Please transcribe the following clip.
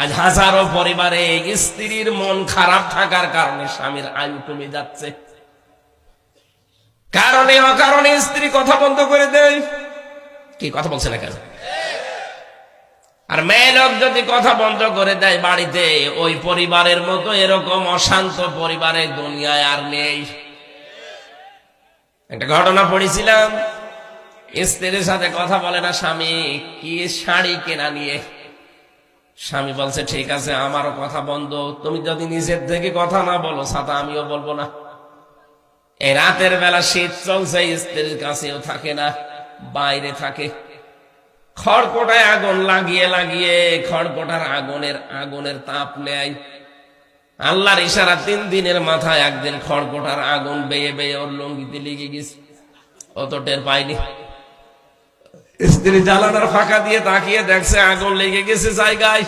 আজ হাজারো পরিবারে স্ত্রীর মন খারাপ থাকার কারণে স্বামীর আয়ু কমে যাচ্ছে, কারণে অকারণে স্ত্রী কথা বন্ধ করে দেয়। কি কথা বলছে না কেন? আর মেয়ে লোক যদি কথা বন্ধ করে দেয় বাড়িতে, ওই পরিবারের মতো এরকম অশান্ত পরিবারে দুনিয়ায় আর নেই। একটা ঘটনা পড়েছিলাম, স্ত্রীর সাথে কথা বলে না স্বামী, কি শাড়ি কেনা নিয়ে। স্বামী বলছে ঠিক আছে, আমারও কথা বন্ধ, তুমি যদি নিজের থেকে কথা না বলো ছাতা আমিও বলবো না। এই রাতের বেলা শীত চলছে, স্ত্রীর কাছেও থাকে না, বাইরে থাকে। খড়কোটায় আগুন লাগিয়ে লাগিয়ে খড়কোটার আগুনের তাপ নেয়। আল্লাহর ইশারা 3 দিনের মাথায় একদিন খড়কোটার আগুন বেয়ে বেয়ে ওর লুঙ্গিতে লেগে গেছে, ও তো টের পায়নি। স্ত্রী জানালার ফাঁকা দিয়ে তাকিয়ে দেখছে আগুন লেগে গেছে জায়গায়।